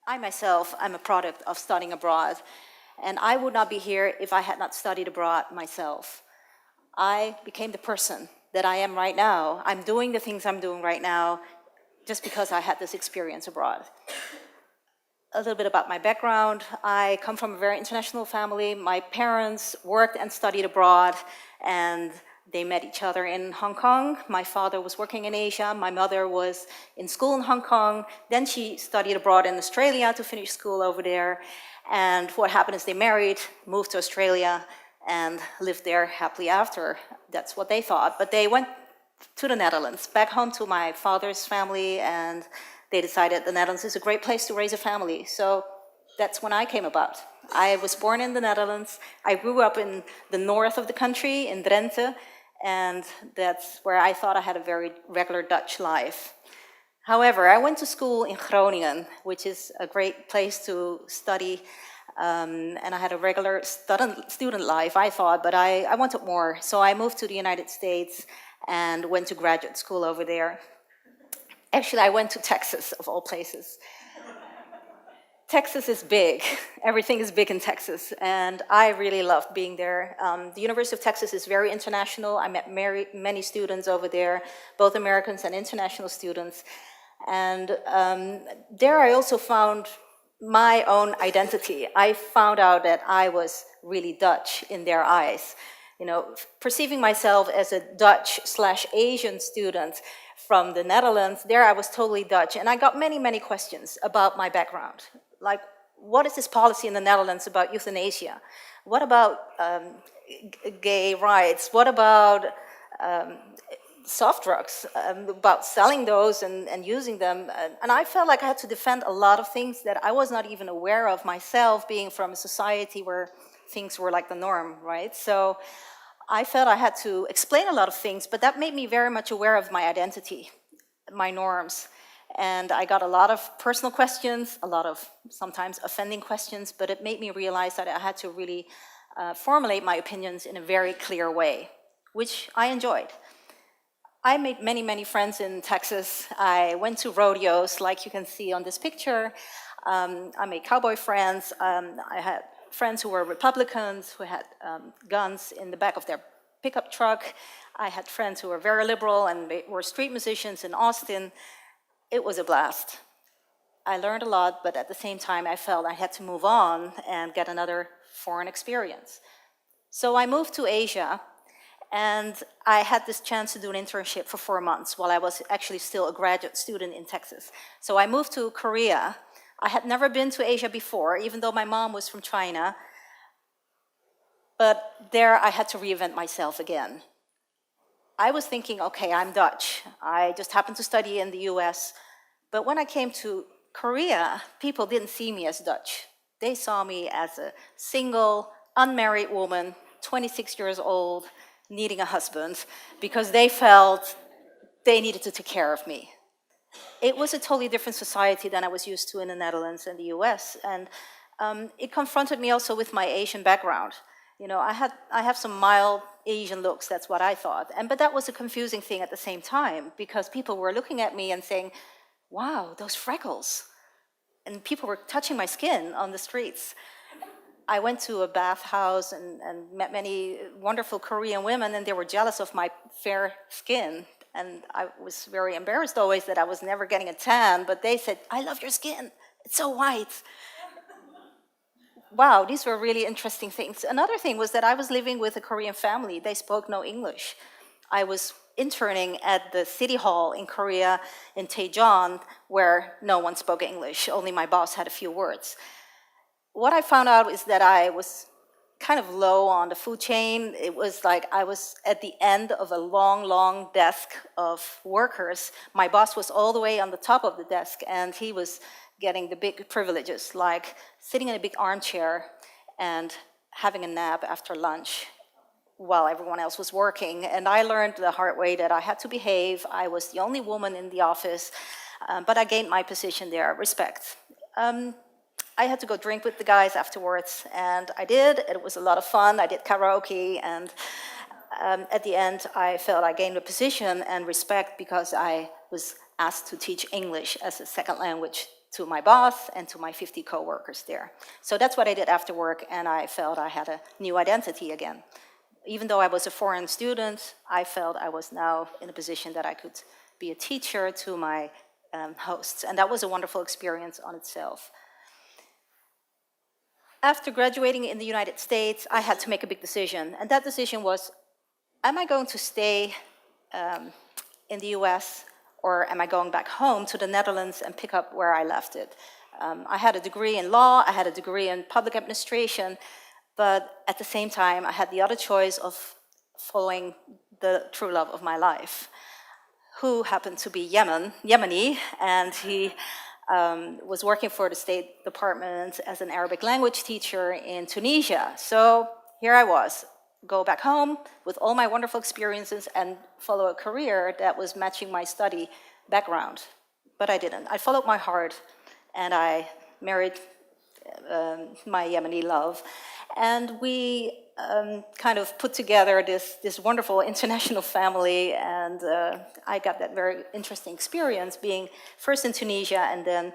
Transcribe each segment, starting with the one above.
I myself, I'm a product of studying abroad, and I would not be here if I had not studied abroad myself. I became the person that I am right now. I'm doing the things I'm doing right now just because I had this experience abroad. A little bit about my background. I come from a very international family. My parents worked and studied abroad, and they met each other in Hong Kong. My father was working in Asia. My mother was in school in Hong Kong. Then she studied abroad in Australia to finish school over there. And what happened is they married, moved to Australia, and lived there happily after. That's what they thought. But they went to the Netherlands, back home to my father's family, and they decided the Netherlands is a great place to raise a family. So that's when I came about. I was born in the Netherlands. I grew up in the north of the country, in Drenthe, and that's where I thought I had a very regular Dutch life. However, I went to school in Groningen, which is a great place to study, and I had a regular student life, I thought, but I wanted more. So I moved to the United States and went to graduate school over there. Actually, I went to Texas, of all places. Texas is big. Everything is big in Texas, and I really loved being there. The University of Texas is very international. I met many students over there, both Americans and international students. And there I also found my own identity. I found out that I was really Dutch in their eyes. You know, perceiving myself as a Dutch/Asian student from the Netherlands, there I was totally Dutch. And I got many, many questions about my background. Like, what is this policy in the Netherlands about euthanasia? What about gay rights? What about soft drugs, about selling those and using them? And I felt like I had to defend a lot of things that I was not even aware of myself, being from a society where things were like the norm, right? So I felt I had to explain a lot of things, but that made me very much aware of my identity, my norms. And I got a lot of personal questions, a lot of sometimes offending questions, but it made me realize that I had to really formulate my opinions in a very clear way, which I enjoyed. I made many, many friends in Texas. I went to rodeos, like you can see on this picture. I made cowboy friends. I had friends who were Republicans, who had guns in the back of their pickup truck. I had friends who were very liberal and they were street musicians in Austin. It was a blast. I learned a lot, but at the same time, I felt I had to move on and get another foreign experience. So I moved to Asia, and I had this chance to do an internship for 4 months while I was actually still a graduate student in Texas. So I moved to Korea. I had never been to Asia before, even though my mom was from China. But there I had to reinvent myself again. I was thinking, okay, I'm Dutch. I just happened to study in the US. But when I came to Korea, people didn't see me as Dutch. They saw me as a single, unmarried woman, 26 years old, needing a husband, because they felt they needed to take care of me. It was a totally different society than I was used to in the Netherlands and the US. And it confronted me also with my Asian background. You know, I have some mild Asian looks, that's what I thought. But that was a confusing thing at the same time, because people were looking at me and saying, wow, those freckles. And people were touching my skin on the streets. I went to a bathhouse and met many wonderful Korean women, and they were jealous of my fair skin. And I was very embarrassed always that I was never getting a tan, but they said, I love your skin, it's so white. Wow, these were really interesting things. Another thing was that I was living with a Korean family. They spoke no English. I was interning at the city hall in Korea, in Daejeon, where no one spoke English, only my boss had a few words. What I found out is that I was kind of low on the food chain. It was like I was at the end of a long, long desk of workers. My boss was all the way on the top of the desk, and he was getting the big privileges, like sitting in a big armchair and having a nap after lunch while everyone else was working. And I learned the hard way that I had to behave. I was the only woman in the office, but I gained my position there, respect. I had to go drink with the guys afterwards, and I did. It was a lot of fun. I did karaoke, and at the end, I felt I gained a position and respect because I was asked to teach English as a second language to my boss and to my 50 coworkers there. So that's what I did after work, and I felt I had a new identity again. Even though I was a foreign student, I felt I was now in a position that I could be a teacher to my hosts, and that was a wonderful experience on itself. After graduating in the United States, I had to make a big decision, and that decision was, am I going to stay in the US, or am I going back home to the Netherlands and pick up where I left it? I had a degree in law, I had a degree in public administration, but at the same time, I had the other choice of following the true love of my life, who happened to be Yemeni, and he was working for the State Department as an Arabic language teacher in Tunisia. So here I was, go back home with all my wonderful experiences and follow a career that was matching my study background. But I didn't. I followed my heart, and I married my Yemeni love. And we kind of put together this wonderful international family, and I got that very interesting experience being first in Tunisia and then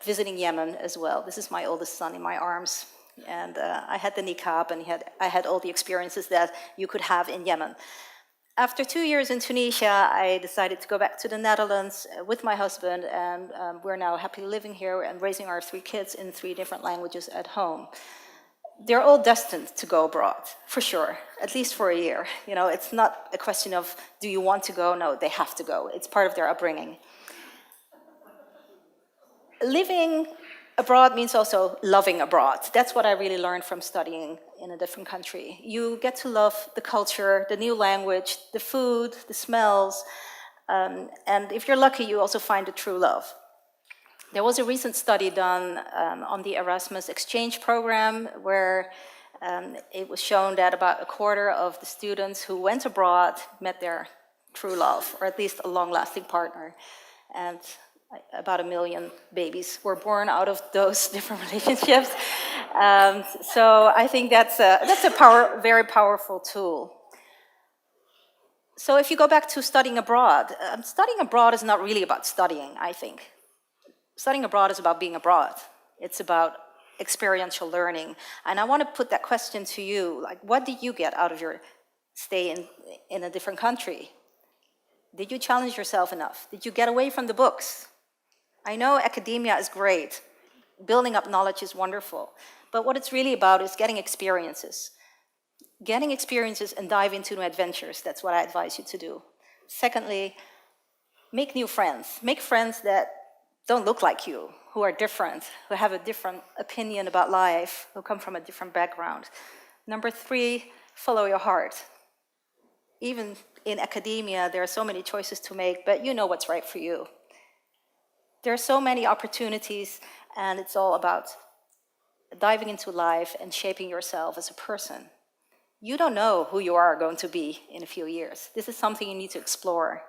visiting Yemen as well. This is my oldest son in my arms. And I had the niqab, and I had all the experiences that you could have in Yemen. After 2 years in Tunisia, I decided to go back to the Netherlands with my husband, and we're now happily living here and raising our 3 kids in 3 different languages at home. They're all destined to go abroad, for sure, at least for a year. You know, it's not a question of, do you want to go? No, they have to go. It's part of their upbringing. Living abroad means also loving abroad. That's what I really learned from studying in a different country. You get to love the culture, the new language, the food, the smells, and if you're lucky, you also find the true love. There was a recent study done on the Erasmus exchange program where it was shown that about a quarter of the students who went abroad met their true love, or at least a long-lasting partner. And about 1 million babies were born out of those different relationships. So I think that's a very powerful tool. So if you go back to studying abroad is not really about studying, I think. Studying abroad is about being abroad. It's about experiential learning. And I want to put that question to you, like, what did you get out of your stay in a different country? Did you challenge yourself enough? Did you get away from the books? I know academia is great. Building up knowledge is wonderful. But what it's really about is getting experiences. Getting experiences and dive into new adventures. That's what I advise you to do. Secondly, make new friends. Make friends that don't look like you, who are different, who have a different opinion about life, who come from a different background. Number 3, follow your heart. Even in academia, there are so many choices to make, but you know what's right for you. There are so many opportunities, and it's all about diving into life and shaping yourself as a person. You don't know who you are going to be in a few years. This is something you need to explore.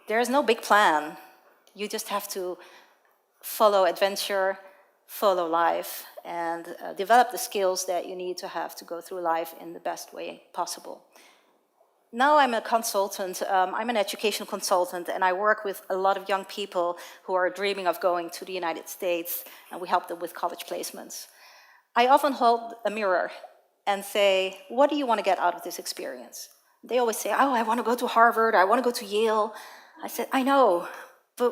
There is no big plan. You just have to follow adventure, follow life, and develop the skills that you need to have to go through life in the best way possible. Now I'm a consultant, I'm an educational consultant, and I work with a lot of young people who are dreaming of going to the United States, and we help them with college placements. I often hold a mirror and say, what do you want to get out of this experience? They always say, oh, I want to go to Harvard, I want to go to Yale. I said, I know, but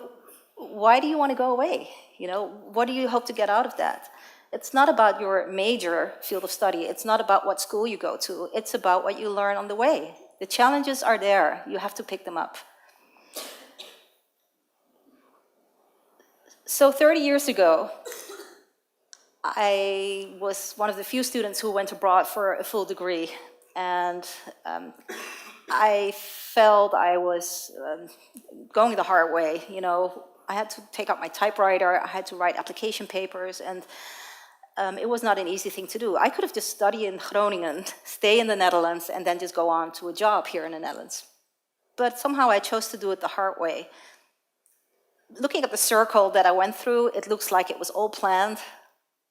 why do you want to go away? You know, what do you hope to get out of that? It's not about your major field of study. It's not about what school you go to. It's about what you learn on the way. The challenges are there. You have to pick them up. So 30 years ago, I was one of the few students who went abroad for a full degree. And I felt I was going the hard way. You know, I had to take out my typewriter. I had to write application papers. And it was not an easy thing to do. I could have just studied in Groningen, stay in the Netherlands, and then just go on to a job here in the Netherlands. But somehow I chose to do it the hard way. Looking at the circle that I went through, it looks like it was all planned,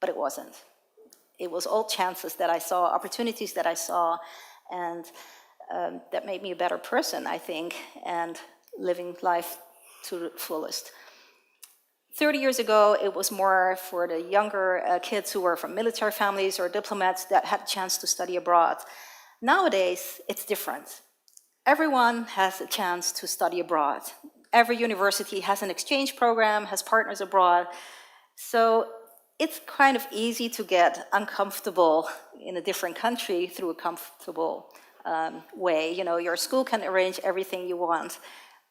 but it wasn't. It was all chances that I saw, opportunities that I saw, and that made me a better person, I think, and living life to the fullest. 30 years ago, it was more for the younger kids who were from military families or diplomats that had a chance to study abroad. Nowadays, it's different. Everyone has a chance to study abroad. Every university has an exchange program, has partners abroad. So it's kind of easy to get uncomfortable in a different country through a comfortable way. You know, your school can arrange everything you want.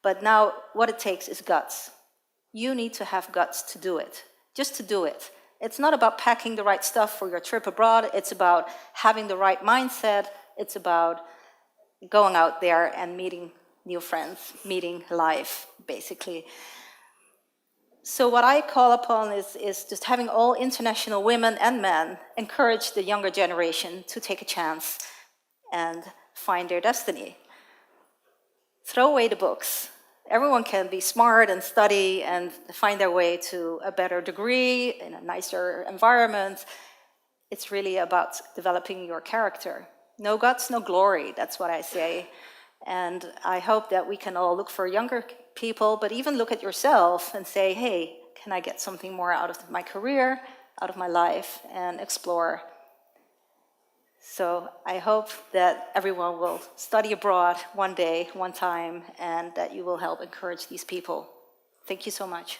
But now what it takes is guts. You need to have guts to do it, just to do it. It's not about packing the right stuff for your trip abroad. It's about having the right mindset. It's about going out there and meeting new friends, meeting life, basically. So what I call upon is just having all international women and men encourage the younger generation to take a chance and find their destiny. Throw away the books. Everyone can be smart and study and find their way to a better degree in a nicer environment. It's really about developing your character. No guts, no glory, that's what I say. And I hope that we can all look for younger people, but even look at yourself and say, hey, can I get something more out of my career, out of my life, and explore. So I hope that everyone will study abroad one day, one time, and that you will help encourage these people. Thank you so much.